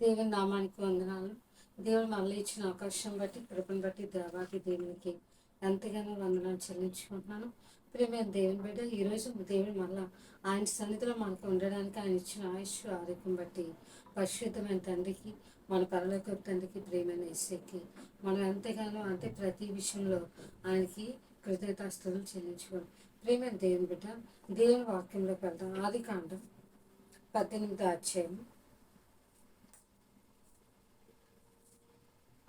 దేవుని నామానికి వందనాలు. దేవుడు మళ్ళీ ఇచ్చిన అవకాశం బట్టి, కృపను బట్టి దేవాకి దేవునికి ఎంతగానో వందనాలు చెల్లించుకుంటున్నాను. ప్రియమైన దేవుని బిడ్డ, ఈరోజు దేవుడు మళ్ళా ఆయన సన్నిధిలో మనకు ఉండడానికి ఆయన ఇచ్చిన ఆయుష్ ఆరోగ్యం బట్టి పరిశుద్ధమైన తండ్రికి, మన పరలోక తండ్రికి, ప్రియమైన యేసుకి మనం ఎంతగానో అంటే ప్రతి విషయంలో ఆయనకి కృతజ్ఞతాస్తుతులు చెల్లించుకోవాలి. ప్రియమైన దేవుని బిడ్డ, దేవుని వాక్యంలోకి వెళ్దాం. ఆదికాండం 18వ అధ్యాయం.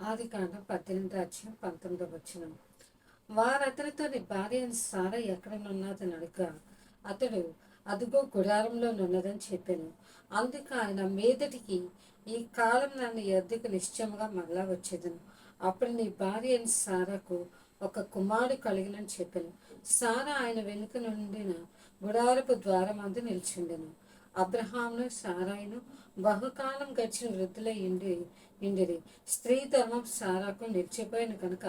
ఆదికాండం 18వ అధ్యాయం 19వ వచనం. వారు అతనితో నీ భార్య అయిన సారా ఎక్కడనున్నదని అడగగా అతడు అదుగో గుడారంలో నున్నదని చెప్పాను. అందుకు ఆయన మీదటికి ఈ కాలం నన్ను ఎద్దుకు నిశ్చయముగా మళ్ళా వచ్చేదను. అప్పుడు నీ భార్య అయిన సారాకు ఒక కుమారుడు కలిగినని చెప్పాను. సారా ఆయన వెనుక నుండిన గుడారపు ద్వారమందు నిలిచిండెను. అబ్రహామును సారాయిను బహుకాలం గడిచిన వృద్ధులై ఇండిరి. స్త్రీ ధర్మం సారాకు నిలిచిపోయిన కనుక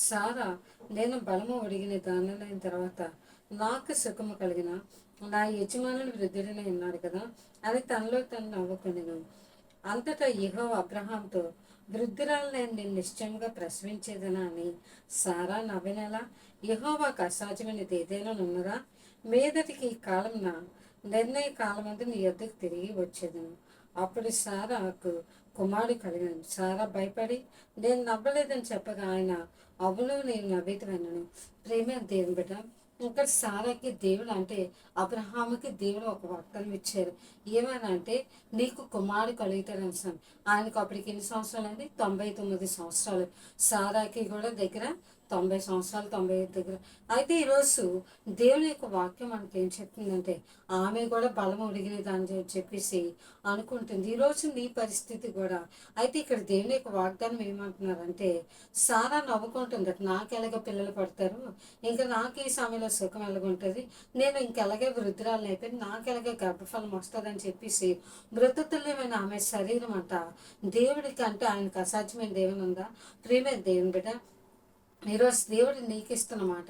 సారా నేను బలము ఒడిగిన దానిలైన తర్వాత నాకు సుఖము కలిగిన నా యజమానులు వృద్ధుడినే ఉన్నాడు కదా అని తనలో తను నవ్వుకునేను. అంతటా యెహోవా అబ్రహాంతో వృద్ధురాలు నేను నిశ్చయంగా ప్రసవించేదనా అని సారా నవ్వినలా యెహోవాకు అసాధ్యమైనది ఏదైనా ఉన్నదా? మీదటికి ఈ కాలం నా నిర్ణయ కాలమందు నీ యొద్దకు తిరిగి వచ్చేదను. అప్పుడు సారాకు కుమారుడు కలిగాను. సారా భయపడి నేను నవ్వలేదని చెప్పగా ఆయన అవును నేను నవ్వేతనను. ప్రేమ దేవుని బిడ్డ, ఇక్కడ సారాకి దేవుడు అంటే అబ్రహాముకి దేవుడు ఒక వాగ్దానం ఇచ్చారు. ఏమని అంటే నీకు కుమారుడు కలుగుతాడని సార్. ఆయనకు అప్పటికి ఎన్ని సంవత్సరాలు అండి? 99 సంవత్సరాలు. సారాకి కూడా దగ్గర 90 సంవత్సరాలు, 95 దగ్గర. అయితే ఈరోజు దేవుని యొక్క వాక్యం మనకి ఏం చెప్తుందంటే ఆమె కూడా బలం ఉడిగినది అని చెప్పేసి అనుకుంటుంది. ఈరోజు నీ పరిస్థితి కూడా. అయితే ఇక్కడ దేవుని యొక్క వాగ్దానం ఏమంటున్నారంటే సారా నవ్వుకుంటుంది. నాకు ఎలాగ పిల్లలు పడతారు, ఇంకా నాకు ఈ సమయంలో సుఖం ఎలాగుంటుంది, నేను ఇంకెలాగే వృద్ధురాలు అయిపోయింది, నాకు ఎలాగే గర్భఫలం వస్తుందని చెప్పేసి మృతతుల్యమైన ఆమె శరీరం అంట దేవుడికి అంటే ఆయనకు అసాధ్యమైన దేవుని ఉందా? ప్రియమైన దేవుని బిడ్డ, ఈరోజు దేవుడు నీకు ఇస్తున్నమాట.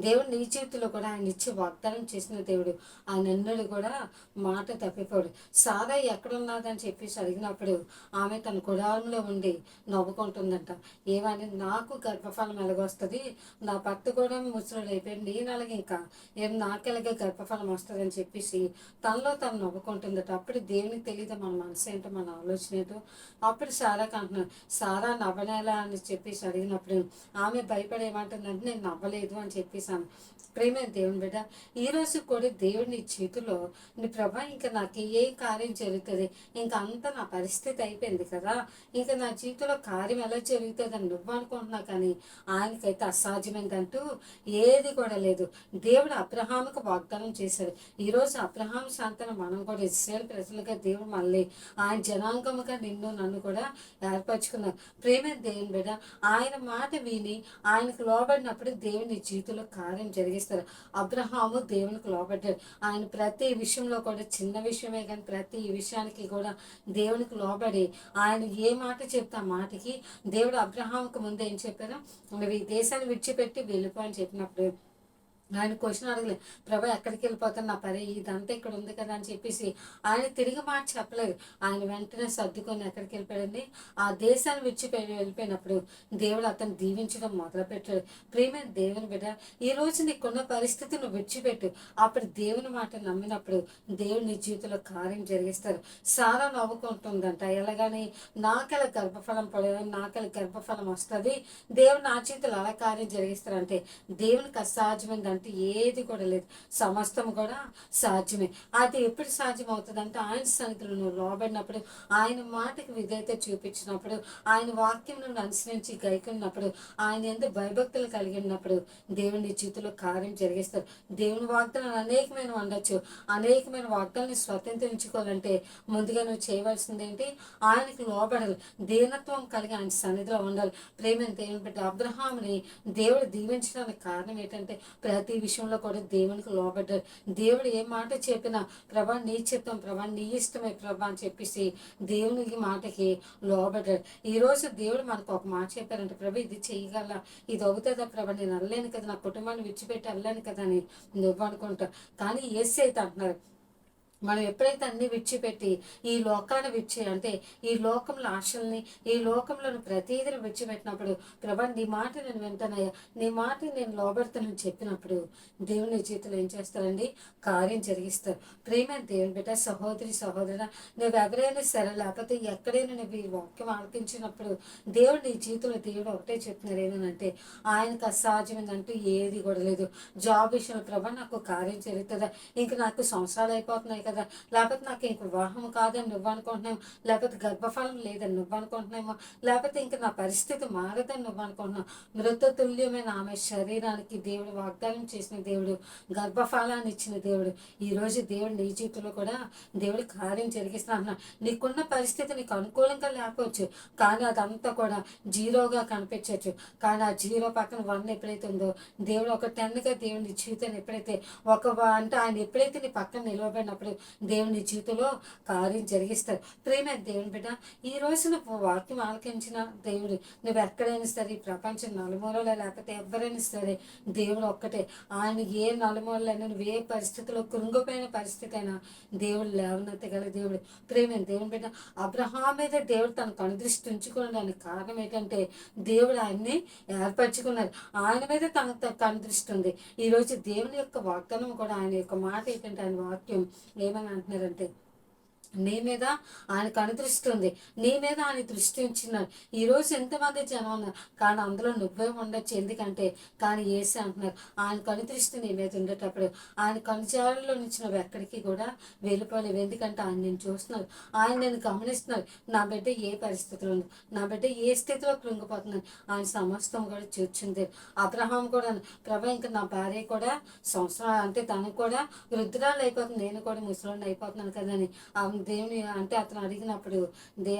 దేవుడు నీ చేతిలో కూడా ఆయన ఇచ్చి వాగ్దానం చేసిన దేవుడు. ఆయన ఎన్నడూ కూడా మాట తప్పిపోడు. సారా ఎక్కడున్నదని చెప్పేసి అడిగినప్పుడు ఆమె తన గుడారంలో ఉండి నవ్వుకుంటుందంట. ఏమని నాకు గర్భఫలం ఎలాగొస్తుంది, నా భర్త కూడా ముసలుడు అయిపోయింది, నేను అలాగే ఇంకా నాకు ఎలాగే గర్భఫలం వస్తుంది అని చెప్పేసి తనలో తను నవ్వుకుంటుందట. అప్పుడు దేవునికి తెలియదు మన మనసు ఏంటో, మన ఆలోచన ఏంటో. అప్పుడు సారాకి అంటున్నాను, సారా నవ్వనేలా అని చెప్పేసి అడిగినప్పుడు ఆమె భయపడి ఏమంటుందంటే నేను నవ్వలేదు అని చెప్పేసాను. ప్రేమ దేవుని బిడ్డ, ఈరోజు కూడా దేవుడిని చేతిలో నీ ప్రభా ఇంకా నాకు ఏ కార్యం జరుగుతుంది, ఇంకా అంతా నా పరిస్థితి అయిపోయింది కదా, ఇంకా నా జీవితంలో కార్యం ఎలా జరుగుతుంది అని నువ్వు అనుకుంటున్నావు, కానీ ఆయనకైతే అసాధ్యమైందంటూ ఏది కూడా లేదు. దేవుడు అబ్రహాముకు వాగ్దానం చేశాడు. ఈరోజు అబ్రహాం సంతానం మనం కూడా ఇశ్రాయేలు ప్రజలుగా దేవుడు మళ్ళీ ఆయన జనాంగముగా నిన్ను నన్ను కూడా ఏర్పరచుకున్నారు. ప్రేమ దేవుని బిడ్డ, ఆయన మాట విని ఆయనకు లోబడినప్పుడు దేవుని జీవితంలో కార్యం జరిగిస్తారు. అబ్రహాము దేవునికి లోబడ్డాడు. ఆయన ప్రతి విషయంలో కూడా చిన్న విషయమే కానీ ప్రతి విషయానికి కూడా దేవునికి లోబడి ఆయన ఏ మాట చెప్తే ఆ మాటకి దేవుడు అబ్రహాముకు ముందు ఏం చెప్పారో నువ్వు ఈ దేశాన్ని విడిచిపెట్టి వెళ్ళిపో అని చెప్పినప్పుడు ఆయన క్వశ్చన్ అడగలేదు, ప్రభా ఎక్కడికి వెళ్ళిపోతాను, నా పని ఇదంతా ఇక్కడ ఉంది కదా అని చెప్పేసి ఆయన తిరిగి మాట చెప్పలేదు. ఆయన వెంటనే సర్దుకొని ఎక్కడికి వెళ్ళిపోయాడండి, ఆ దేశాన్ని వెళ్ళిపోయినప్పుడు దేవుడు అతను దీవించడం మొదలుపెట్టాడు. ప్రేమ దేవుని బిడ్డ, ఈ రోజు నీకున్న పరిస్థితి నువ్వు విడిచిపెట్టు. అప్పుడు దేవుని మాట నమ్మినప్పుడు దేవుడు నీ జీవితంలో కార్యం జరిగిస్తారు. సారా నవ్వుకుంటుందంట, ఎలాగని నాకెలా గర్భఫలం పడేది, నాకెలా గర్భఫలం వస్తుంది, దేవుడు నా జీవితంలో అలా కార్యం జరిగిస్తారంటే దేవునికి అసాధ్యమైంది అంటే ఏది కూడా లేదు. సమస్తం కూడా సాధ్యమే. అది ఎప్పుడు సాధ్యం అవుతుంది అంటే ఆయన సన్నిధిలో నువ్వు లోబడినప్పుడు, ఆయన మాటకి విధేయత చూపించినప్పుడు, ఆయన వాక్యం నుండి అనుసరించి గైకున్నప్పుడు, ఆయన ఎందుకు భయభక్తులు కలిగినప్పుడు దేవుని జీవితంలో కార్యం జరిగిస్తారు. దేవుని వాగ్దానాలు అనేకమైన ఉండొచ్చు. అనేకమైన వాగ్దానాన్ని స్వతంత్రించుకోవాలంటే ముందుగా నువ్వు చేయవలసింది ఏంటి? ఆయనకు లోబడాలి, దీనత్వం కలిగి ఆయన సన్నిధిలో ఉండాలి. ప్రేమని దేవుని బిడ్డ అబ్రహాముని దేవుడు దీవించడానికి కారణం ఏంటంటే ప్రతి విషయంలో కూడా దేవునికి లోబడ్డారు. దేవుడు ఏ మాట చెప్పినా ప్రభా నీ చిత్తం, ప్రభా నీ ఇష్టమే ప్రభా అని చెప్పేసి దేవునికి మాటకి లోబడ్డాడు. ఈరోజు దేవుడు మనకు ఒక మాట చెప్పారంటే ప్రభా ఇది చేయగల, ఇది అవుతుందా ప్రభా, నేను వెళ్ళలేను కదా, నా కుటుంబాన్ని విడిచిపెట్టి వెళ్ళలేను కదా అని నువ్వు అనుకుంటావు. కానీ యేసు అయితే అంటున్నారు, మనం ఎప్పుడైతే అన్ని విడిచిపెట్టి ఈ లోకాన్ని అంటే ఈ లోకంలో ఆశల్ని, ఈ లోకంలోని ప్రతీదిని విడిచిపెట్టినప్పుడు, ప్రభా నీ మాట నేను వింటానయ్యా, నీ మాట నేను లోబడతానని చెప్పినప్పుడు దేవుని జీవితంలో ఏం చేస్తారండి? కార్యం జరిగిస్తారు. ప్రేమ దేవుని బిడ్డ, సహోదరి సహోదరుడా, నువ్వు ఎవరైనా సరే, లేకపోతే ఎక్కడైనా నువ్వు ఈ వాక్యం ఆలకించినప్పుడు దేవుడు నీ జీవితంలో దేవుడు ఒకటే చెప్తున్నారు, ఏమనంటే ఆయనకు అసాధ్యమైందంటూ ఏది కూడా లేదు. జాబ్ విషయంలో ప్రభా నాకు కార్యం జరుగుతుందా, ఇంక నాకు సంవత్సరాలు అయిపోతున్నాయి కదా, లేకపోతే నాకు ఇంక వివాహం కాదని నువ్వు అనుకుంటున్నావు, లేకపోతే గర్భఫలం లేదని నువ్వు అనుకుంటున్నామో, లేకపోతే ఇంక నా పరిస్థితి మారదని నువ్వు అనుకుంటున్నావు. మృతతుల్యమైన ఆమె శరీరానికి దేవుడు వాగ్దానం చేసిన దేవుడు, గర్భఫలాన్ని ఇచ్చిన దేవుడు. ఈరోజు దేవుడు నీ జీవితంలో కూడా దేవుడు కార్యం జరిగిస్తున్నా. నీకున్న పరిస్థితి నీకు అనుకూలంగా లేకపోవచ్చు, కానీ అదంతా కూడా జీరోగా కనిపించవచ్చు. కానీ ఆ జీరో పక్కన 1 ఎప్పుడైతే ఉందో, దేవుడు ఒక 10గా దేవుని జీవితాన్ని ఎప్పుడైతే అంటే ఆయన ఎప్పుడైతే నీ పక్కన నిలవబడినప్పుడు దేవుని జీవితంలో కార్యం జరిగిస్తారు. ప్రేమ దేవుని బిడ్డ, ఈ రోజు నువ్వు వాక్యం ఆలకించిన దేవుడు, నువ్వు ఎక్కడైనా సరే, ఈ ప్రపంచం నలుమూలలో లేకపోతే ఎవరైనా సరే, దేవుడు ఒక్కటే. ఆయన ఏ నలుమూలైనా, నువ్వు ఏ పరిస్థితిలో కృంగిపోయిన పరిస్థితి అయినా దేవుడు లేవనెత్తగల దేవుడు. ప్రేమ దేవుని బిడ్డ, అబ్రహాం మీద దేవుడు తనకు అనుదృష్టి ఉంచుకోవడానికి కారణం ఏంటంటే దేవుడు ఆయన్ని ఏర్పరచుకున్నారు. ఆయన మీద తనకు అనుదృష్టి ఉంది. ఈరోజు దేవుని యొక్క వాగ్దానం కూడా, ఆయన యొక్క మాట ఏంటంటే, ఆయన వాక్యం ఏమని అంటున్నారంటే, నీ మీద ఆయనకు అనుదృష్టి, నీ మీద ఆయన దృష్టి ఉంచున్నాడు. ఈరోజు ఎంతమంది జనం ఉన్నారు, కానీ అందులో నువ్వే ఉండొచ్చు. ఎందుకంటే కానీ ఏసే అంటున్నారు, ఆయన కనుదృష్టి నీ మీద ఉండేటప్పుడు ఆయన కనుచారుల్లో నుంచి నువ్వు ఎక్కడికి కూడా వెళ్ళిపోలేవు. ఎందుకంటే ఆయన నేను చూస్తున్నాడు, ఆయన నేను గమనిస్తున్నాడు. నా బిడ్డ ఏ పరిస్థితిలో ఉంది, నా బిడ్డ ఏ స్థితిలో కృంగిపోతున్నాను, ఆయన సమస్తం కూడా చూచింది. అబ్రహాం కూడా, ప్రభా ఇంకా నా భార్య కూడా సంవత్సరాలు అంటే తను కూడా వృద్ధురాలు అయిపోతుంది, నేను కూడా ముసలాన్ని అయిపోతున్నాను కదా అని దేవుని అంటే అతను అడిగినప్పుడు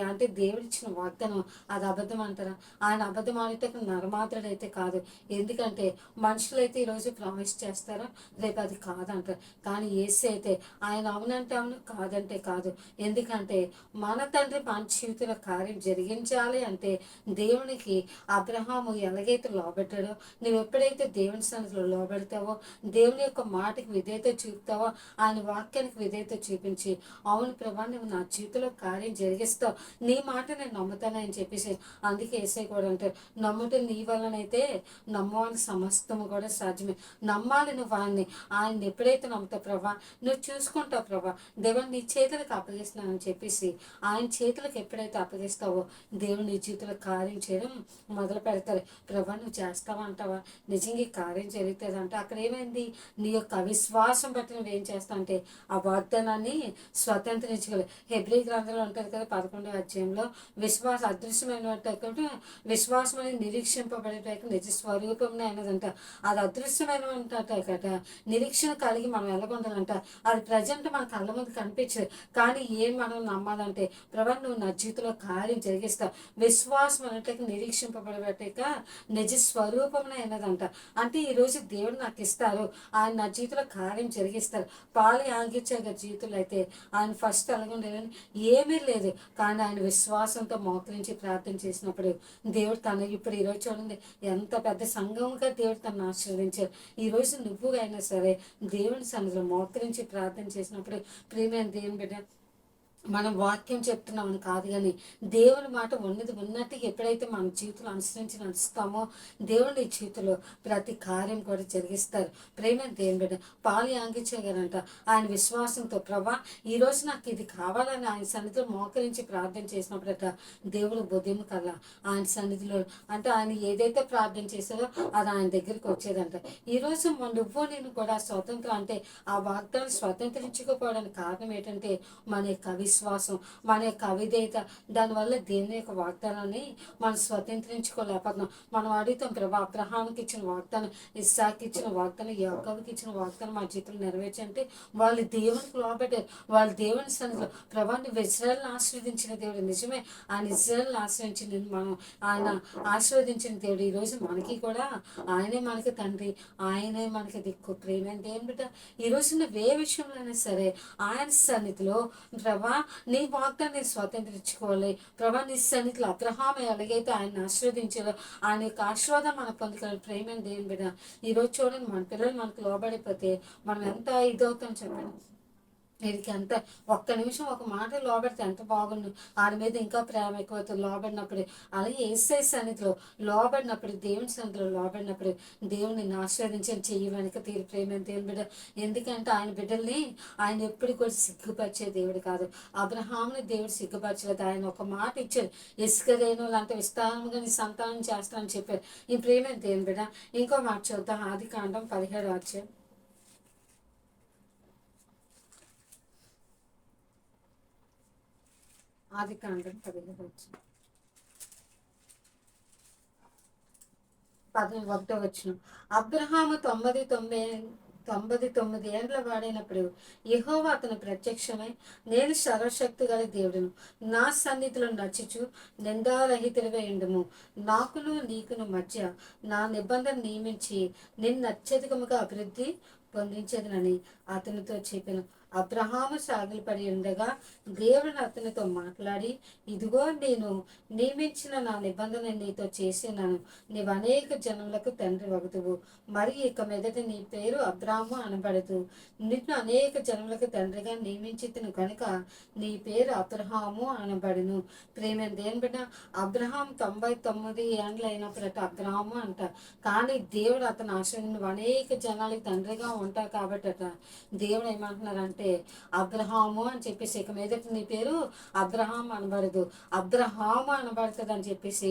అంటే దేవుడు ఇచ్చిన వాగ్దానం అది అబద్ధం అంటారా? ఆయన అబద్ధం ఆడితే నరమాత్రుడు అయితే కాదు. ఎందుకంటే మనుషులైతే ఈరోజు ప్రామిస్ చేస్తారా, రేపు అది కాదంటారు. కానీ యేసు అయితే ఆయన అవునంటే అవును, కాదంటే కాదు. ఎందుకంటే మన తండ్రి మన జీవితంలో కార్యం జరిగించాలి అంటే దేవునికి అబ్రహాము ఎలాగైతే లోబెట్టాడో, నువ్వు ఎప్పుడైతే దేవుని సన్నిధిలో లోబెడతావో, దేవుని యొక్క మాటకి విధేయత చూపుతావో, ఆయన వాక్యానికి విధేయత చూపించి, అవును ప్రభా నువ్వు నా జీవితంలో కార్యం జరిగిస్తావు, నీ మాట నేను నమ్ముతానని చెప్పేసి, అందుకే ఏసై కూడా అంటారు, నమ్ముట నీ వలనైతే నమ్మవాని సమస్తము కూడా సాధ్యమే. నమ్మాలి నువ్వు ఆయన ఎప్పుడైతే నమ్ముతావు ప్రభా, నువ్వు చూసుకుంటావు ప్రభా, దేవుని నీ చేతులకు అప్పగిస్తున్నానని చెప్పేసి ఆయన చేతులకు ఎప్పుడైతే అప్పగిస్తావో దేవుడు నీ జీవితంలో కార్యం చేయడం మొదలు పెడతారు. ప్రభా నువ్వు చేస్తావా అంటావా, నిజంగా కార్యం జరుగుతుంది అంటే అక్కడ ఏమైంది, నీ యొక్క అవిశ్వాసం బట్టి నువ్వేం చేస్తావు అంటే ఆ వాగ్దానాన్ని స్వతంత్రించుకోలేదు. హెబ్రీ గ్రంథంలో ఉంటుంది కదా 11వ అధ్యాయంలో, అదృశ్యమైన విశ్వాసం అనేది నిరీక్షింపబడేట నిజ స్వరూపంనే అయినదంట. అది అదృశ్యమైన కదా, నిరీక్షణ కలిగి మనం ఎలాగుండాలంట, అది ప్రజెంట్ మన కళ్ళ ముందు కనిపించదు, కానీ ఏం మనం నమ్మాలంటే ప్రభా నువ్వు నా జీవితంలో కార్యం జరిగిస్తావు. విశ్వాసం అనేటికి నిరీక్షింపబడేట నిజ స్వరూపంనే అయినదంట. అంటే ఈరోజు దేవుడు నాకు ఇస్తారు, ఆయన నా జీవితంలో కార్యం జరిగిస్తారు. పాలు ఆగించే జీవితంలో అయితే ఆయన ఫస్ట్ అలాగుండేదని ఏమీ లేదు, కానీ ఆయన విశ్వాసంతో మోకరించి ప్రార్థన చేసినప్పుడు దేవుడు తను ఇప్పుడు ఈరోజు చూడండి ఎంత పెద్ద సంఘంగా దేవుడు తను ఆశీర్వదించారు. ఈరోజు నువ్వు అయినా సరే దేవుని సన్నిధిలో మోకరించి ప్రార్థన చేసినప్పుడు ప్రియమైన దేవుని బిడ్డ, మనం వాక్యం చెప్తున్నామని కాదు, కానీ దేవుని మాట ఉన్నట్టు ఎప్పుడైతే మన జీవితంలో అనుసరించి నడుస్తామో దేవుని జీవితంలో ప్రతి కార్యం కూడా జరిగిస్తారు. ప్రేమ దేవుని బిడ్డ పాలు యాంగించగారంట ఆయన విశ్వాసంతో, ప్రభా ఈరోజు నాకు ఇది కావాలని ఆయన సన్నిధిలో మోకరించి ప్రార్థన చేసినప్పుడట దేవుడు బుద్ధిం కల్లా ఆయన సన్నిధిలో అంటే ఆయన ఏదైతే ప్రార్థన చేశారో అది ఆయన దగ్గరికి వచ్చేదంట. ఈరోజు నువ్వు నేను కూడా స్వతంత్రం అంటే ఆ వాగ్దానం స్వతంత్రించుకోపోవడానికి కారణం ఏంటంటే మన యొక్క విశ్వాసం, మన యొక్క అవిధేయత. దానివల్ల దేవుని యొక్క వాగ్దానాన్ని మనం స్వతంత్రించుకోలేకపోతున్నాం. మనం అడుగుతాం ప్రభా అబ్రహాంకి ఇచ్చిన వాగ్దానం, ఇస్సాకి ఇచ్చిన వాగ్దానం, యాకోబుకి ఇచ్చిన వాగ్దానం మా జీవితంలో నెరవేర్చంటే వాళ్ళు దేవునికి లోబడ్డారు. వాళ్ళు దేవుని సన్నిధిలో ప్రభా నువ్వు ఇజ్రాయెల్ని ఆశీర్వదించిన దేవుడు, నిజమే ఆయన ఇజ్రాయెల్ని ఆశ్రయించిన మనం ఆయన ఆశీర్వదించిన దేవుడు. ఈరోజు మనకి కూడా ఆయనే మనకి తండ్రి, ఆయనే మనకి దిక్కు. ప్రేమ దేవుని బిడ్డ ఈరోజు నువ్వు ఏ విషయంలో అయినా సరే ఆయన సన్నిధిలో ప్రభా నీ వాగ్దాన్ని స్వతంత్రించుకోవాలి. ప్రభా నీ సన్నిధిలో అబ్రహాం ఎలాగైతే ఆయన ఆశీర్వదించారో ఆయన యొక్క ఆశీర్వాదం మనం పొందుకోవాలి. ప్రేమ దేవుని బిడ్డ ఈరోజు చూడండి, మన పిల్లలు మనకు లోబడిపోతే మనం ఎంత ఇదవుతాం చెప్పండి. వీరికి ఎంత ఒక్క నిమిషం ఒక మాట లోబడితే ఎంత బాగుండు, ఆడి మీద ఇంకా ప్రేమ ఎక్కువవుతుంది లోబడినప్పుడు. అలాగే ఏసై సన్నిధిలో లోబడినప్పుడు, దేవుని సన్నిధిలో లోబడినప్పుడు దేవుని నిన్ను ఆశీర్వదించి చెయ్యి వెనక తీరు ప్రేమ దేవుని బిడ్డ. ఎందుకంటే ఆయన బిడ్డల్ని ఆయన ఎప్పుడు కూడా సిగ్గుపరిచే దేవుడు కాదు. అబ్రహాముని దేవుడు సిగ్గుపరచలేదు. ఆయన ఒక మాట ఇచ్చాడు, ఇసుక రేణువులు అంత విస్తారంగా నీ సంతానం చేస్తానని చెప్పారు. ఈ ప్రేమ దేవుని బిడ్డ. ఇంకో మాట చూద్దాం, ఆదికాండం 17వ అధ్యాయం. ఆదికాండం 17వ అధ్యాయం 11వ వచనం. అబ్రహాము 99 ఏండ్ల వాడైనప్పుడు యెహోవా అతను ప్రత్యక్షమై, నేను సర్వశక్తి గల దేవుడును, నా సన్నిధిలో నడుచుచు నిందారహితుడివై ఉండుము, నాకును నీకును మధ్య నా నిబంధన నియమించి నిన్ను అత్యధికముగా అభివృద్ధి పొందించదనని అతనితో చెప్పాను. అబ్రహాము సాగిలపడి ఉండగా దేవుడు అతనితో మాట్లాడి, ఇదిగో నేను నియమించిన నా నిబంధన నీతో చేసినాను, నీవు అనేక జనములకు తండ్రి వగుదువు, మరి ఇక మీదట నీ పేరు అబ్రాము అనబడదు, నిన్ను అనేక జనములకు తండ్రిగా నియమించితిని కనుక నీ పేరు అబ్రహాము అనబడును. ప్రేమ దేని బిడ్డ, అబ్రహాం 99 ఏండ్లు అయినప్పుడట అబ్రహాము అంట. కానీ దేవుడు అతను నువ్వు అనేక జనాలకి తండ్రిగా ఉంటావు కాబట్టి అట దేవుడు ఏమంటున్నారంటే అబ్రహాము అని చెప్పేసి, ఇక మీదట నీ పేరు అబ్రహాం అనబడదు, అబ్రహాము అనబడుతుంది అని చెప్పేసి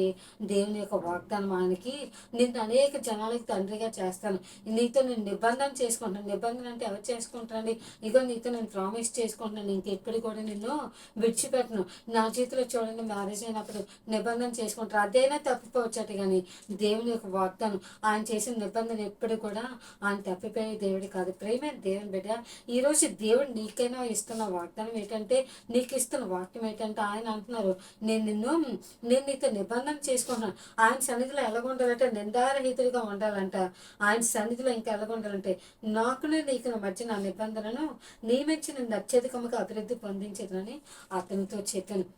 దేవుని యొక్క వాగ్దానం ఆయనకి. నిన్ను అనేక జనాలకి తండ్రిగా చేస్తాను, నీతో నేను నిబంధన చేసుకుంటాను. నిబంధన అంటే ఎవరు చేసుకుంటారండి? ఇగో నీతో నేను ప్రామిస్ చేసుకుంటున్నాను, ఇంకెప్పుడు కూడా నిన్ను విడిచిపెట్టను. నా చేతిలో చూడండి, మ్యారేజ్ అయినప్పుడు నిబంధన చేసుకుంటారు, అదైనా తప్పిపోవచ్చట. కానీ దేవుని యొక్క వాగ్దానం, ఆయన చేసిన నిబంధన ఎప్పుడు కూడా ఆయన తప్పిపోయే దేవుడు కాదు. ప్రేమ దేవుని బిడ్డ, ఈరోజు దేవుడు నీకైనా ఇస్తున్న వాగ్దానం ఏంటంటే, నీకు ఇస్తున్న వాక్యం ఏంటంటే, ఆయన అంటున్నారు నేను నీతో నిబంధన చేసుకుంటున్నాను. ఆయన సన్నిధిలో ఎలాగుండాలంటే నిందారహితుడిగా ఉండాలంట. ఆయన సన్నిధిలో ఇంకా ఎలాగుండాలంటే, నాకునే నీకు మధ్య నా నిబంధనను నియమించి నిన్ను అత్యధికముగా అభివృద్ధి పొందించదని అతనితో చెప్పాను.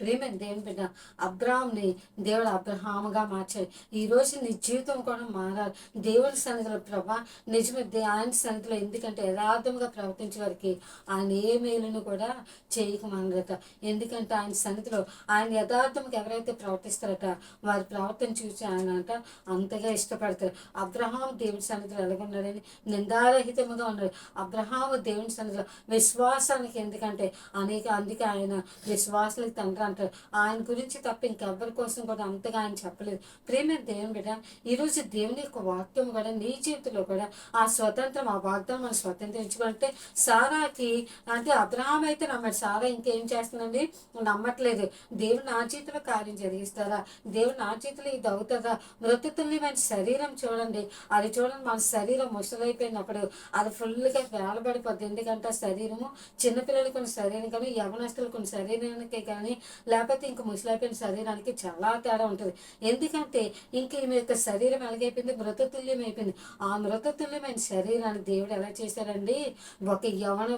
ప్రేమ దేవుని బిడ్డ, అబ్రాహాంని దేవుడు అబ్రహాముగా మార్చాడు. ఈరోజు నీ జీవితం కూడా మారాలి దేవుని సన్నిధిలో. ప్రభా నిజమే ఆయన సన్నిధిలో, ఎందుకంటే యథార్థంగా ప్రవర్తించే వారికి ఆయన ఏ మేలును కూడా చేయకమన్నదట. ఎందుకంటే ఆయన సన్నిధిలో ఆయన యథార్థంగా ఎవరైతే ప్రవర్తిస్తారట వారి ప్రవర్తన చూసి ఆయన అంట అంతగా ఇష్టపడతారు. అబ్రహాం దేవుని సన్నిధిలో ఎలాగున్నాడని నిందారహితముగా ఉన్నాడు. అబ్రహాము దేవుని సన్నిధిలో విశ్వాసానికి, ఎందుకంటే అందుకే ఆయన విశ్వాసాలకు తండ్రి అంటారు. ఆయన గురించి తప్ప ఇంకెవ్వరి కోసం కూడా అంతగా ఆయన చెప్పలేదు. ప్రేమ దేవుని బిడ్డ, ఈరోజు దేవుని యొక్క వాక్యం కూడా నీ జీవితంలో కూడా ఆ స్వతంత్రం, ఆ వాగ్దానం మనం స్వతంత్రించుకుంటే, సారాకి అంటే అబ్రహాం అయితే నమ్మడు, సారా ఇంకేం చేస్తుందండి, నమ్మట్లేదు. దేవుడు నా జీవితంలో కార్యం జరిగిస్తారా, దేవుడు నా జీవితంలో ఇది అవుతుందా? మృతుల్ని మన శరీరం చూడండి, అది చూడండి, మన శరీరం ముసలైపోయినప్పుడు అది ఫుల్గా వేలబడిపోద్ది. ఎందుకంటే శరీరము చిన్నపిల్లలు కొన్ని శరీరం కానీ, యవనస్తులు కొన్ని శరీరానికి కానీ, లేకపోతే ఇంక ముసలైపోయిన శరీరానికి చాలా తేడా ఉంటుంది. ఎందుకంటే ఇంక ఈమె యొక్క శరీరం ఎలాగైపోయింది, మృతతుల్యం అయిపోయింది. ఆ మృతతుల్యమైన శరీరాన్ని దేవుడు ఎలా చేశారండి, ఒక యవన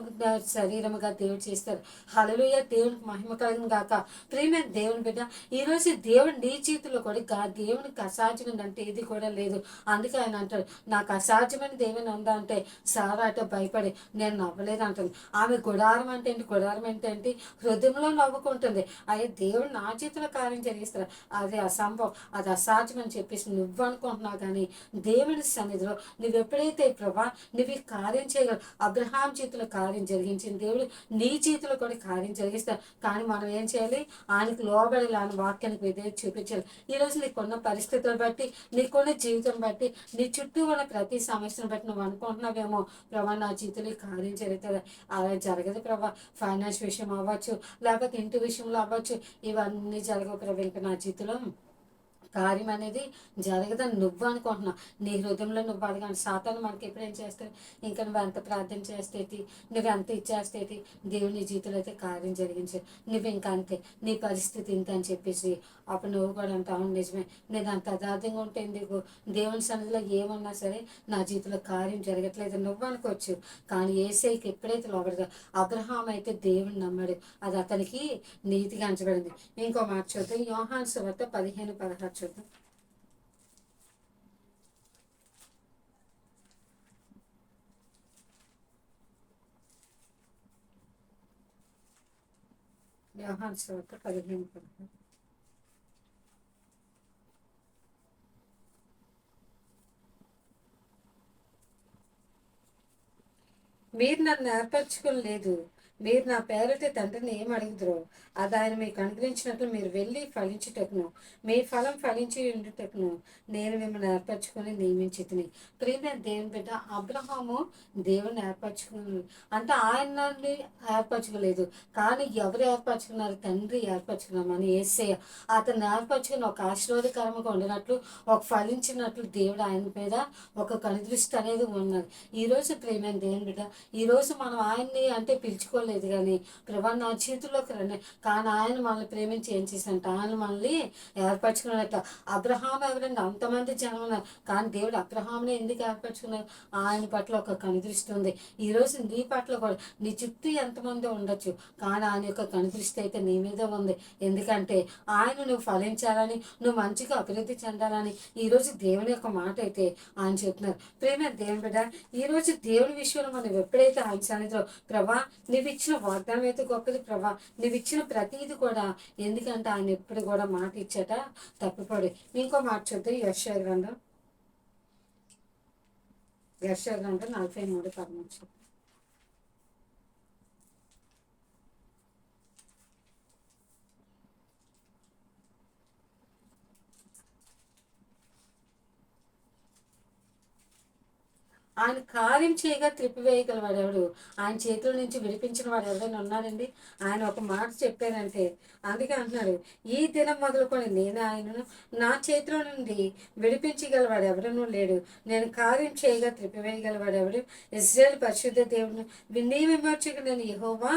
శరీరముగా దేవుడు చేస్తారు. హల్లెలూయా, దేవునికి మహిమ కలుగును గాక. ప్రియమైన దేవుని బిడ్డ, ఈరోజు దేవుడు నీ జీవితంలో కూడా దేవునికి అసాధ్యమైందంటే ఇది కూడా లేదు. అందుకే ఆయన అంటాడు, నాకు అసాధ్యమైన దేవుని ఉందా అంటే, సారా అంటే భయపడి నేను నవ్వలేదు అంటుంది. ఆమె గుడారం అంటే ఏంటి, గుడారం ఏంటంటే హృదయంలో నవ్వుకుంటుంది. అయ్యే దేవుడు నా చేతిలో కార్యం జరిగిస్తారు, అది అసంభవం, అది అసాధ్యం అని చెప్పేసి నువ్వు అనుకుంటున్నావు. కానీ దేవుని సన్నిధిలో నువ్వు ఎప్పుడైతే ప్రభా నువ్వు ఈ కార్యం చేయగలవు, అబ్రహాం చేతిలో కార్యం జరిగించిన దేవుడు నీ చేతిలో కూడా కార్యం జరిగిస్తారు. కానీ మనం ఏం చేయాలి, ఆయనకు లోబడి ఆయన వాక్యానికి విధేయత చూపించాలి. ఈరోజు నీకున్న పరిస్థితులను బట్టి, నీకున్న జీవితం బట్టి, నీ చుట్టూ ఉన్న ప్రతి సమస్యను బట్టి నువ్వు అనుకుంటున్నావేమో, ప్రభా నా జీవితంలో కార్యం జరుగుతుంది, అలా జరగదు ప్రభా. ఫైనాన్స్ విషయం అవ్వచ్చు, లేకపోతే ఇంటి విషయంలో అవ్వచ్చు, ఇవన్నీ జరగవు ప్రభా. ఇంకా నా జీవితంలో కార్యం అనేది జరగదని నువ్వు అనుకుంటున్నావు. నీ హృదయంలో నువ్వు అడగాలి. సాతాను మనకి ఎప్పుడు ఏం చేస్తాడు, ఇంకా నువ్వు ఎంత ప్రార్థన చేస్తేటి, నువ్వు ఎంత ఇచ్చేస్తేటి, దేవుని జీవితంలో అయితే కార్యం జరిగించాడు, నువ్వు ఇంకా అంతే, నీ పరిస్థితి ఇంత అని చెప్పేసి అప్పుడు నువ్వు కూడా అంటావు, నిజమే నేను అంత అదార్థంగా ఉంటే ఎందుకు, దేవుని సన్నిధిలో ఏమన్నా సరే నా జీవితంలో కార్యం జరగట్లేదు నువ్వు అనుకోవచ్చు. కానీ యేసయ్యకి ఎప్పుడైతే లోబడదో, అబ్రహాం అయితే దేవుని నమ్మాడు, అది అతనికి నీతిగా అంచబడింది. ఇంకో మాట చూద్దాం, యోహాను సువార్త 15:16 చూద్దాం. యోహాను సువార్త 15:16. మీరు నన్ను ఏర్పరచుకోలేదు, మీరు నా పేరట తండ్రిని ఏం అడుగుదురో అది ఆయన మీకు అనుగ్రహించినట్లు మీరు వెళ్ళి ఫలించుటకును మీ ఫలం ఫలించి ఉండుటకును నేను మిమ్మల్ని ఏర్పరచుకొని నియమించితిని. ప్రియమైన దేవుని బిడ్డ, అబ్రహాము దేవుని ఏర్పరచుకుని అంటే ఆయన్ని ఏర్పరచుకోలేదు, కానీ ఎవరు ఏర్పరచుకున్నారు? తండ్రి ఏర్పరచుకున్నామని యేసయ్య అతన్ని ఏర్పరచుకుని ఒక ఆశీర్వాదకరంగా ఉండినట్లు, ఒక ఫలించినట్లు దేవుడు ఆయన మీద ఒక కనుదృష్టి అనేది ఉన్నది. ఈరోజు ప్రియమైన దేవుని బిడ్డ, ఈరోజు మనం ఆయన్ని అంటే పిలుచుకోలేదు, కానీ ప్రభా నా చేతుల్లోకి రండి, కానీ ఆయన మనల్ని ప్రేమించి ఏం చేశారంట? ఆయన మనల్ని ఏర్పరచుకున్నట్ట. అబ్రహాం ఎవరండి? అంతమంది జనం ఉన్నారు, కానీ దేవుడు అబ్రహాంని ఎందుకు ఏర్పరచుకున్నారు? ఆయన పట్ల ఒక కనుదృష్టి ఉంది. ఈరోజు నీ పట్ల కూడా నీ చుట్టూ ఎంతమంది ఉండొచ్చు, కానీ ఆయన యొక్క కనుదృష్టి అయితే నీ మీద ఉంది. ఎందుకంటే ఆయన నువ్వు ఫలించాలని, నువ్వు మంచిగా అభివృద్ధి చెందాలని ఈరోజు దేవుని యొక్క మాట అయితే ఆయన చెప్తున్నారు. ప్రేమ దేవుని బిడ్డ, ఈరోజు దేవుని విషయంలో మనం ఎప్పుడైతే ఆయన సన్నిధిలో ప్రభా నువ్వు ఇచ్చిన వాగ్దానం అయితే గొప్పది ప్రభా, నువ్వు ఇచ్చిన ప్రతీది కూడా, ఎందుకంటే ఆయన ఎప్పుడు కూడా మాట ఇచ్చాట తప్పిపడి. ఇంకో మాట చూద్దాం, యెషయా గ్రంథం 43:13. ఆయన కార్యం చేయగా త్రిప్పివేయగల వాడెవడు? ఆయన చేతుల నుంచి విడిపించిన వాడు ఎవరైనా ఉన్నాడండి? ఆయన ఒక మాట చెప్పారంటే, అందుకే అంటున్నాడు, ఈ దినం మొదలుకొని నేను ఆయనను నా చేతిలో నుండి విడిపించగలవాడు ఎవడనూ లేడు, నేను కార్యం చేయగా త్రిప్పివేయగలవాడు ఎవడు? ఇశ్రాయేలు పరిశుద్ధ దేవుడు నీ విమోచకు నేను యెహోవా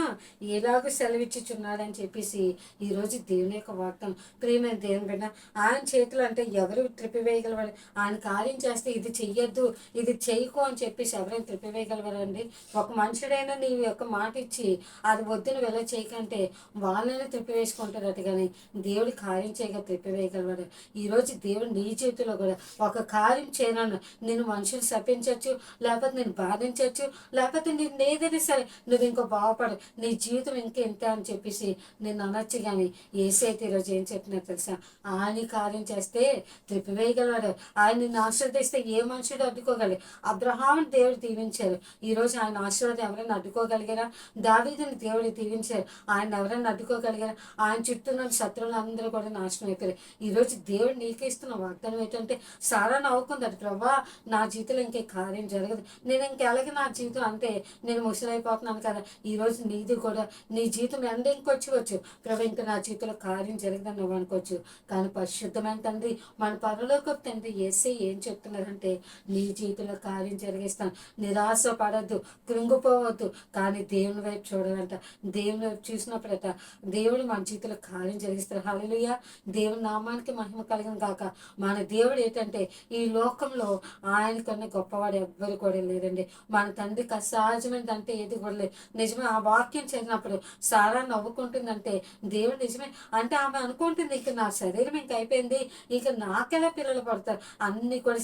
ఎలాగూ సెలవిచ్చుచున్నాడని చెప్పేసి ఈరోజు దేవుని యొక్క వాగ్దానం. ప్రియమైన దేవుని బిడ్డ, ఆయన చేతులు అంటే ఎవరు త్రిప్పివేయగలవాడు? ఆయన కార్యం చేస్తే ఇది చెయ్యొద్దు, ఇది చేయకు అని చెప్పేసి ఎవరైనా త్రిప్పివేయగలవారండి? ఒక మనుషుడైనా నీ యొక్క మాట ఇచ్చి అది వద్దును వెళ్ళ చేయకంటే వాళ్ళైనా త్రిప్పివేసుకుంటారట, కానీ దేవుడి కార్యం చేయగా త్రిప్పివేయగలవాడు. ఈరోజు దేవుడు నీ చేతిలో కూడా ఒక కార్యం చేయను, నేను మనుషులు శపించవచ్చు, లేకపోతే నేను బాధించవచ్చు, లేకపోతే నేను ఏదైనా సరే నువ్వు ఇంకో బాగుపడు, నీ జీవితం ఇంకెంత అని చెప్పేసి నేను అనొచ్చు, కానీ ఏసైతే ఈరోజు ఏం చెప్పినా తెలుసా? ఆయన కార్యం చేస్తే త్రిప్పివేయగలవాడు. ఆయన నిన్ను ఆశ్రదిస్తే ఏ మనుషుడు అడ్డుకోగలడు? అబ్రహాం దేవుడు దీవించారు, ఈరోజు ఆయన ఆశీర్వాదం ఎవరైనా అడ్డుకోగలిగారా? దావీదుని దేవుడు దీవించారు, ఆయన ఎవరైనా అడ్డుకోగలిగారా? ఆయన చుట్టూ ఉన్న శత్రువులు అందరూ కూడా నాశనం అయిపోయారు. ఈరోజు దేవుడు నీకు ఇస్తున్న వాగ్దానం ఏంటంటే, సారా నవ్వుకుందట, ప్రభా నా జీవితంలో ఇంకే కార్యం జరగదు, నేను ఇంకెలాగే నా జీవితం అంటే నేను ముసలైపోతున్నాను కదా. ఈరోజు నీది కూడా నీ జీవితం ఎండ ఇంకొచ్చుకోవచ్చు, ప్రభా ఇంకా నా జీవితంలో కార్యం జరగదని నువ్వు అనుకోవచ్చు, కానీ పరిశుద్ధమైన తండ్రి, మన పరలోకపు తండ్రి యేసే ఏం చెప్తున్నారంటే, నీ జీవితంలో కార్యం జరిగిస్తాను, నిరాశ పడద్దు, కృంగిపోవద్దు, కానీ దేవుని వైపు చూడాలంట. దేవుని వైపు చూసినప్పుడట దేవుడు మన జీవితంలో కార్యం జరిగిస్తారు. హల్లెలూయా, దేవుని నామానికి మహిమ కలిగిన కాక. మన దేవుడు ఏంటంటే ఈ లోకంలో ఆయనకన్నా గొప్పవాడు ఎవ్వరు కూడా లేరండి. మన తండ్రికి అసహజమైనది అంటే ఏది కూడా లేదు. నిజమే, ఆ వాక్యం చదివినప్పుడు సారా నవ్వుకుంటుందంటే దేవుడు నిజమే అంటే ఆమె అనుకుంటుంది, ఇక నా శరీరం ఇంక అయిపోయింది, ఇక నాకెలా పిల్లలు పడతారు, అన్ని కూడా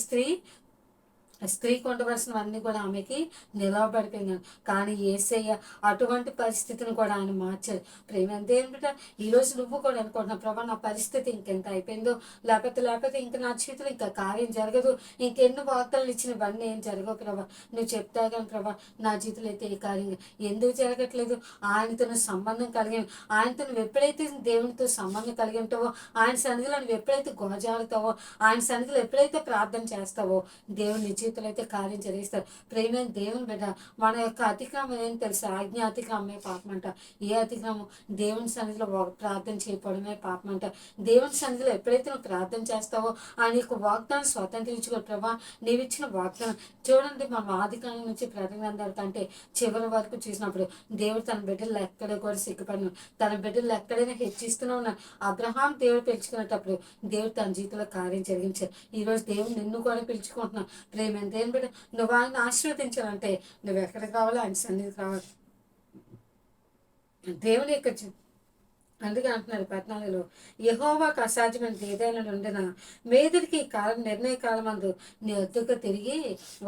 స్త్రీకి ఉండవలసినవన్నీ కూడా ఆమెకి నిలవబడిపోయినాను, కానీ యేసయ్య అటువంటి పరిస్థితిని కూడా ఆయన మార్చారు. ప్రేమ దేవుని బిడ్డ, ఈరోజు నువ్వు కూడా అనుకుంటున్నావు, ప్రభా నా పరిస్థితి ఇంకెంత అయిపోయిందో, లేకపోతే ఇంక నా చేతులు ఇంకా కార్యం జరగదు, ఇంకెన్ని వార్తలు ఇచ్చినవన్నీ ఏం జరగవు ప్రభా, నువ్వు చెప్తా కానీ ప్రభా నా జీవితంలో అయితే ఏ కార్యం ఎందుకు జరగట్లేదు? ఆయనతో నువ్వు సంబంధం కలిగి, ఆయనతో నువ్వు ఎప్పుడైతే దేవునితో సంబంధం కలిగి ఉంటావో, ఆయన సన్నిధిలో నువ్వు ఎప్పుడైతే గోజాడుతావో, ఆయన సన్నిధిలో ఎప్పుడైతే ప్రార్థన చేస్తావో, దేవుని జీవితంలో అయితే కార్యం జరిగిస్తారు. ప్రేమైన దేవుని బిడ్డ, మన యొక్క అతిక్రమం ఏం తెలుసా? ఆజ్ఞ అతిక్రమమే పాపం అంట. ఏ అతిక్రమం? దేవుని సన్నిధిలో ప్రార్థన చేయకపోవడమే పాపం అంట. దేవుని సన్నిధిలో ఎప్పుడైతే నువ్వు ప్రార్థన చేస్తావో ఆయన యొక్క వాగ్దానం స్వతంత్రించుకో ప్రభా, నీవు ఇచ్చిన వాగ్దానం. చూడండి, మనం ఆది కాలం నుంచి ప్రకటన గ్రంథాల కంటే చివరి వరకు చూసినప్పుడు దేవుడు తన బిడ్డలు ఎక్కడ కూడా సిగ్గుపడిన, తన బిడ్డలు ఎక్కడైనా హెచ్చిస్తూనే ఉన్నారు. అబ్రహాం దేవుడు పిలుచుకునేటప్పుడు దేవుడు తన జీవితంలో కార్యం జరిగించారు. ఈరోజు దేవుడు నిన్ను కూడా పిలుచుకుంటున్నావు. ప్రేమ దేని బిడ్డ, నువ్వు ఆయన ఆశీర్వదించాలంటే నువ్వు ఎక్కడికి రావాలో ఆయన సన్నిధికి రావాలి. దేవుని యొక్క అందుకే అంటున్నారు 14లో, యెహోవాకు అసాధ్యమైనది ఏదైనా నుండిన మేదుడికి కాలం నిర్ణయ కాలం అందు నీ వద్దకు తిరిగి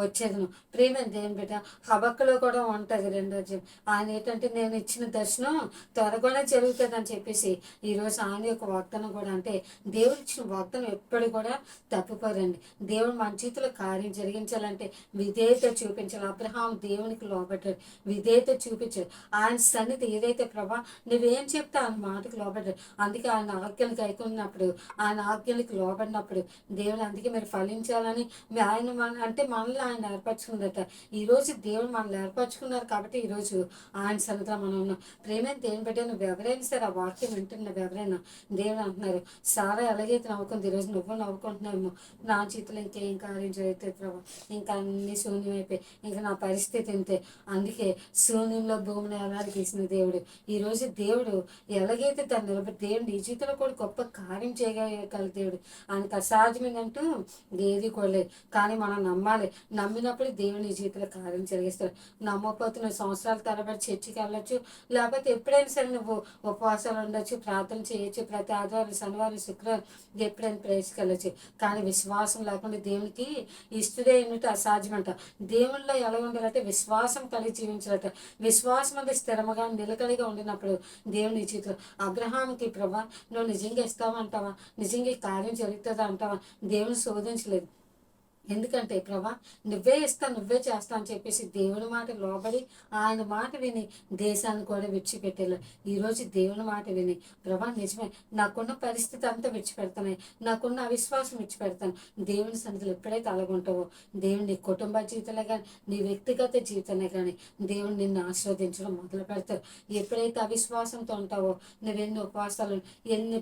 వచ్చేదను. ప్రియమైన దేవుని బిడ్డ, హబక్కులో కూడా ఉంటుంది రెండో అధ్యాయం. ఆయన ఏంటంటే నేను ఇచ్చిన దర్శనం త్వరగానే జరుగుతుంది అని చెప్పేసి ఈరోజు ఆయన యొక్క వాగ్దానం కూడా, అంటే దేవుడు ఇచ్చిన వాగ్దానం ఎప్పుడు కూడా తప్పిపోరండి. దేవుడు మన జీవితంలో కార్యం జరిగించాలంటే విధేయత చూపించాలి. అబ్రహాం దేవునికి లోబడ్డాడు, విధేయత చూపించాడు. ఆయన సన్నిధి ఏదైతే ప్రభా నువ్వేం చెప్తే ఆయన మాటకు లోబడ్డాడు. అందుకే ఆయన ఆజ్ఞలకు గైకొన్నప్పుడు, ఆయన ఆజ్ఞలకు లోబడినప్పుడు దేవుడు, అందుకే మీరు ఫలించాలని ఆయన అంటే మనల్ని ఆయన ఏర్పరచుకుందట. ఈరోజు దేవుడు మనల్ని ఏర్పరచుకున్నారు కాబట్టి ఈరోజు ఆయన సన్నిధిలో మనం ఉన్నాం. ప్రేమైన దేవుని బట్టి నువ్వు ఎవరైనా సరే ఆ వాక్యం వింటున్నావు ఎవరైనా, దేవుడు అంటున్నారు సారా ఎలాగైతే నవ్వుకుంది ఈరోజు నువ్వు నవ్వుకుంటున్నావేమో, నా చేతిలో ఇంకేం కార్యం జరుగుతుంది ప్రభా, ఇంకా అన్ని శూన్యం అయిపోయి ఇంకా నా పరిస్థితి ఇంతే. అందుకే శూన్యంలో భూమిని ఎలాగ తీసిన దేవుడు ఈరోజు దేవుడు ఎలాగైతే దాన్ని నిలబడి దేవుడు నీ జీవితంలో కూడా గొప్ప కార్యం చేయగల దేవుడు. ఆయనకు అసాధ్యమైందంటూ ఏది కూడా లేదు. కానీ మనం నమ్మాలి, నమ్మినప్పుడు దేవుడు నీ జీవితంలో కార్యం జరిగిస్తాడు. నమ్మకపోతే నువ్వు సంవత్సరాల తరబడి చర్చికి వెళ్ళొచ్చు, లేకపోతే ఎప్పుడైనా సరే నువ్వు ఉపవాసాలు ఉండొచ్చు, ప్రార్థన చేయొచ్చు, ప్రతి ఆదివారం శనివారం శుక్రవారం ఎప్పుడైనా ప్రేయర్స్కి వెళ్ళొచ్చు. కానీ విశ్వాసం లేకుండా దేవునికి ఇష్టడే అయినట్టు అసాధ్యమంట. దేవుళ్ళలో ఎలా ఉండాలంటే విశ్వాసం కలిగి జీవించాలట. విశ్వాసం అంటే స్థిరముగా నిలకడగా ఉండినప్పుడు దేవుని జీవితంలో అబ్రహాంకి ప్రభా నువ్వు నిజంగా ఇస్తావా అంటావా, నిజంగా ఈ కార్యం జరుగుతుందా అంటావా, దేవుని శోధించలేదు. ఎందుకంటే ప్రభా నువ్వే ఇస్తా నువ్వే చేస్తా అని చెప్పేసి దేవుని మాట లోబడి ఆయన మాట విని దేశాన్ని కూడా విడిచిపెట్టేలా ఈరోజు దేవుని మాట విని ప్రభా నిజమే నాకున్న పరిస్థితి అంతా విడిచిపెడతాను, నాకున్న అవిశ్వాసం విడిచిపెడతాను. దేవుని సన్నిధిలో ఎప్పుడైతే అలాగుంటావో దేవుని నీ కుటుంబ జీవితంలో కానీ నీ వ్యక్తిగత జీవితంలో కానీ దేవుని నిన్ను ఆస్వాదించడం మొదలు పెడతారు. ఎప్పుడైతే అవిశ్వాసంతో ఉంటావో నువ్వు ఎన్ని ఉపవాసాలు ఎన్ని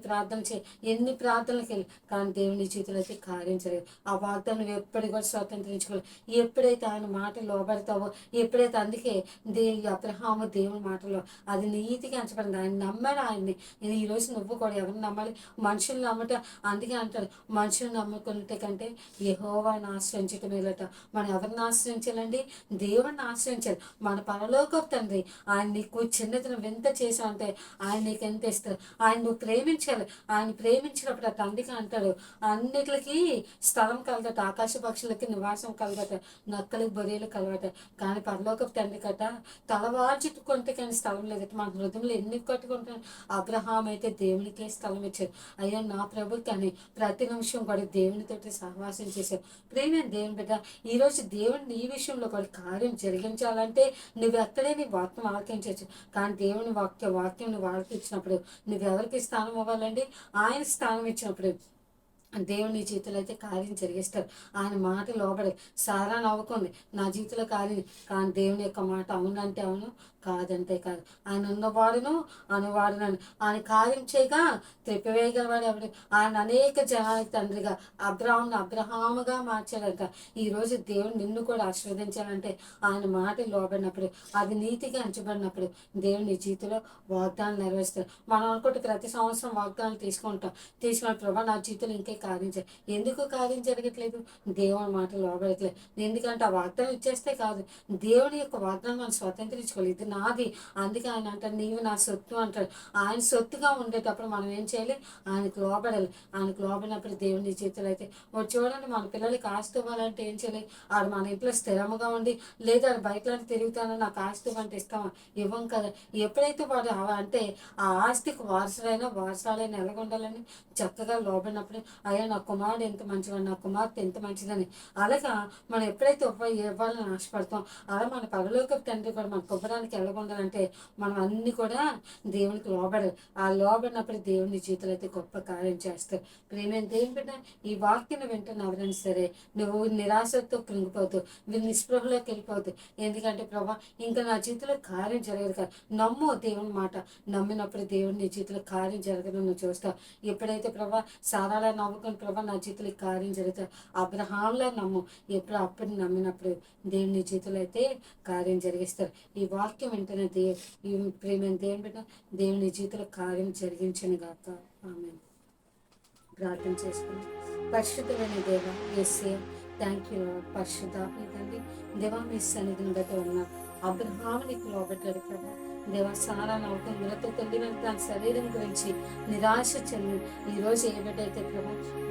ప్రార్థనలకు వెళ్ళి కానీ దేవుని జీవితంలో అయితే కార్యం చేయలేదు. ఆ వాగ్దానం ఎప్పటి కూడా స్వతంత్రించుకోవాలి. ఎప్పుడైతే ఆయన మాట లోబడతావో, ఎప్పుడైతే అందుకే అబ్రహాము దేవుని మాటలో అది నీతిగా ఎంచబడింది. ఆయన నమ్మాడు ఆయన్ని. ఈరోజు నువ్వు కూడా ఎవరిని నమ్మాలి? మనుషులు నమ్మట. అందుకే అంటాడు మనుషులు నమ్ముకున్నట్టే కంటే యెహోవాను ఆశ్రయించటం మేలట. మనం ఎవరిని ఆశ్రయించాలండి? దేవుడిని ఆశ్రయించాలి. మన పరలోకపు తండ్రి ఆయన నీకు చిన్నతనం ఎంత చేశావంటే ఆయన నీకు ఎంత ఇస్తారు. ఆయన నువ్వు ప్రేమించాలి. ఆయన ప్రేమించినప్పుడు అట్లా అందుకే అంటాడు అన్నిటికి స్థలం కలగట, ఆకాశ పక్షులకి నివాసం కలగట, నక్కలకి బొరియలు కలగట. కానీ పరలోకపు తండ్రి కట తలవాల్చుకుంటే కానీ స్థలం లేదట. మన హృదయంలో ఎన్ని కట్టుకుంటాను. అబ్రహాం అయితే దేవునికే స్థలం ఇచ్చారు. అయ్యా నా ప్రభు కానీ ప్రతి నిమిషం కూడా దేవునితోటి సహవాసం చేశారు. ప్రేమ దేవుని బిడ్డ ఈరోజు దేవుని నీ విషయంలో కూడా కార్యం జరిగించాలంటే నువ్వు ఎక్కడే నీ వాక్యం ఆలకించవచ్చు. కానీ దేవుని వాక్యం నువ్వు ఆలకించినప్పుడు నువ్వెవరికి స్థానం ఇవ్వాలండి? ఆయన స్థానం ఇచ్చినప్పుడు దేవుని జీవితంలో అయితే కార్యం జరిగిస్తారు. ఆయన మాట లోబడి సారా నవ్వుకుంది నా జీవితంలో కార్యం. కానీ దేవుని యొక్క మాట అవునంటే అవును, కాదంటే కాదు. ఆయన ఉన్నవాడును అనువాడునని ఆయన కార్యం చేయగా త్రిప్పివేయగలవాడు ఎవడు? ఆయన అనేక జనానికి తండ్రిగా అబ్రహాముగా మార్చాడంట. ఈరోజు దేవుడు నిన్ను కూడా ఆశీర్వదించాలంటే ఆయన మాట లోబడినప్పుడు, అది నీతిగా ఎంచబడినప్పుడు దేవుని నీ జీవితంలో వాగ్దానం నెరవేరుస్తారు. మనం అనుకుంటే ప్రతి సంవత్సరం వాగ్దానాలు తీసుకున్న ప్రభా నా జీవితంలో ఇంకే కార్యం ఎందుకు కార్యం జరగట్లేదు? దేవుని మాట లోబడట్లేదు. ఎందుకంటే ఆ వాగ్దానం ఇచ్చేస్తే కాదు, దేవుని యొక్క వాగ్దానం మనం స్వతంత్రించుకోవాలి. ఇది నాది. అందుకే ఆయన అంటారు నీవు నా సొత్తు అంటాడు. ఆయన సొత్తుగా ఉండేటప్పుడు మనం ఏం చేయాలి? ఆయనకు లోబడాలి. ఆయనకు లోబడినప్పుడు దేవుని జీవితంలో అయితే చూడండి మన పిల్లలకి ఆస్తి ఇవ్వాలంటే ఏం చేయాలి? ఆడు మన ఇంట్లో స్థిరంగా ఉండి లేదా బయట తిరుగుతానో నాకు ఆస్తి ఇవ్వంటే ఇస్తామా? ఇవ్వం కదా. ఎప్పుడైతే వాడు అంటే ఆ ఆస్తికి వారసాలైనా ఎలాగుండాలని చక్కగా లోబడినప్పుడు అయ్యా నా కుమారుడు ఎంత మంచివాడు, నా కుమార్తె ఎంత మంచిదని అలాగా మనం ఎప్పుడైతే ఇవ్వాలని ఆశపడతాం అలా మన పరలోకపు తండ్రి కూడా మనకు ఇవ్వడానికి ఎలాగుండాలంటే మనం అన్ని కూడా దేవునికి లోబడాలి. ఆ లోబడినప్పుడు దేవుని జీవితంలో అయితే గొప్ప కార్యం చేస్తారు. ప్రేమైన దేవుని బిడ్డ ఈ వాక్యం వింటున్న ఎవరైనా సరే నువ్వు నిరాశతో కృంగిపోతూ నిస్పృహలోకి వెళ్ళిపోతూ, ఎందుకంటే ప్రభా ఇంకా నా జీవితంలో కార్యం జరగదు కదా. నమ్ము దేవుని మాట. నమ్మినప్పుడు దేవుని నీ జీవితంలో కార్యం జరగదు నువ్వు చూస్తావు. ఎప్పుడైతే ప్రభా సారాలా నమ్ముకుని ప్రభా నా జీవితంలో కార్యం జరుగుతుంది అబ్రహాంలా నమ్ము. ఎప్పుడు అప్పుడు నమ్మినప్పుడు దేవుని జీవితంలో అయితే కార్యం జరిగిస్తారు. ఈ వాక్యం వెంటనే ఈ ప్రేమైన దేవుని బిడ్డ దేవుని జీవితంలో కార్యం జరిగించను గాక. ఆమె ప్రార్థన చేసుకుని పరిశుద్ధమైన దేవ యేసయ్య థ్యాంక్ యూ పరిశుద్ధ తండ్రి దేవా మీ సన్నిధిని బట్టి ఉన్న అబ్రహామునికి లోబడ్డాడు కదా. దేవ సారా నవ్వుకుని మృత తండ్రి తన శరీరం గురించి నిరాశ చెంది ఈరోజు ఏ బిడ్డ అయితే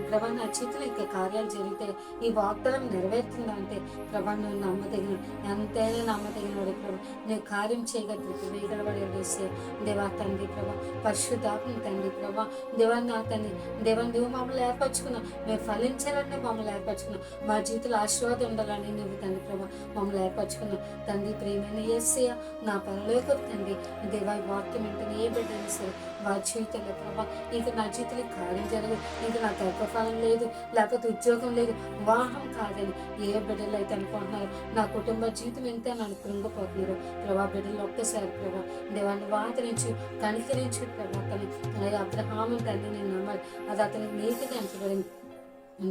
ప్రభా నా చేతులు ఇంకా కార్యాలు జరిగితే ఈ వాగ్దానం నెరవేరుతుందా అంటే ప్రభా నువ్వు నమ్మదగిన ఎంతైనా నమ్మదగిన వాడు ప్రభా నువ్వు కార్యం చేయగలిగి వేయగలవాడు వేసే దేవా తండ్రి ప్రభా పరిశుద్ధాత్మ తండ్రి ప్రభా దేవా నా తండ్రి దేవా నువ్వు మమ్మల్ని ఏర్పరచుకున్నావు, మేము ఫలించాలని మమ్మల్ని ఏర్పరచుకున్నావు, మా జీవితంలో ఆశీర్వాదం ఉండాలని నువ్వు తండ్రి ప్రభా మమ్మల్ని ఏర్పరచుకున్నావు. తండ్రి ప్రేమైన యేసయ్య నా పరలోక తండ్రి దేవా వాక్యం వెంటనే ఏ బిడ్డైనా సరే వారి జీవితంలో ప్రభా ఇంకా నా జీవితంలో కార్యం జరగదు, ఇంకా నాకు గర్భఫలం లేదు, లేకపోతే ఉద్యోగం లేదు, వివాహం కాదని ఏ బిడ్డలు అయితే అనుకుంటున్నారు, నా కుటుంబ జీవితం ఎంత నన్ను కృంగిపోతున్నారు ప్రభా బిడ్డలు ఒక్కసారి ప్రభా దేవాన్ని ఆదరించి కనికరించి ప్రభా తను అబ్రహాము తల్లి నేను నమ్మాలి అది అతనికి నీతిగా ఎంచబడింది.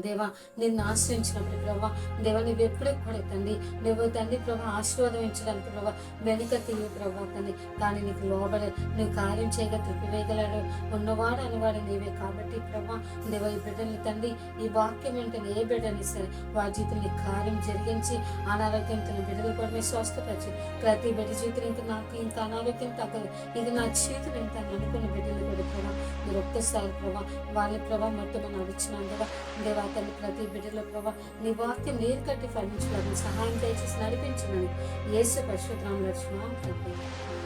దేవా నిన్ను ఆశ్రయించినప్పుడు ప్రభా దేవా నువ్వు ఎప్పుడు కూడా తండ్రి నువ్వు తండ్రి ప్రభా ఆశీర్వాదించడానికి ప్రభా వెనుక తీయ ప్రభా తండ్రి కానీ నీకు లోబడి నువ్వు కార్యం చేయగా త్రిప్పివేయగలడు ఉన్నవాడు అనేవాడు నీవే కాబట్టి ప్రభా దేవ ఈ బిడ్డని తండ్రి ఈ వాక్యం వెంటనే ఏ బిడ్డని సరే వారి జీవితంలో కార్యం జరిగించి అనారోగ్యంతో బిడ్డలు కూడా మీరు స్వస్థపరిచి ప్రతి బిడ్డ జీవితం ఇంకా నాకు ఇంకా అనారోగ్యం తగ్గదు ఇది నా జీవితం ఎంత అనుకున్న బిడ్డలు కూడా ప్రభా మీరు ఒక్కసారి ప్రభా వాళ్ళ ప్రభా మొత్తం మనం వచ్చినాం కదా దేవా తల్లి ప్రతి బిడ్డలో ప్రభా నీ వాక్యం నీరు కట్టి ఫలించడానికి సహాయం దయచేసి నడిపించమని యేసు పరిశుద్ధ నామములో అడుగుచున్నాం తండ్రి.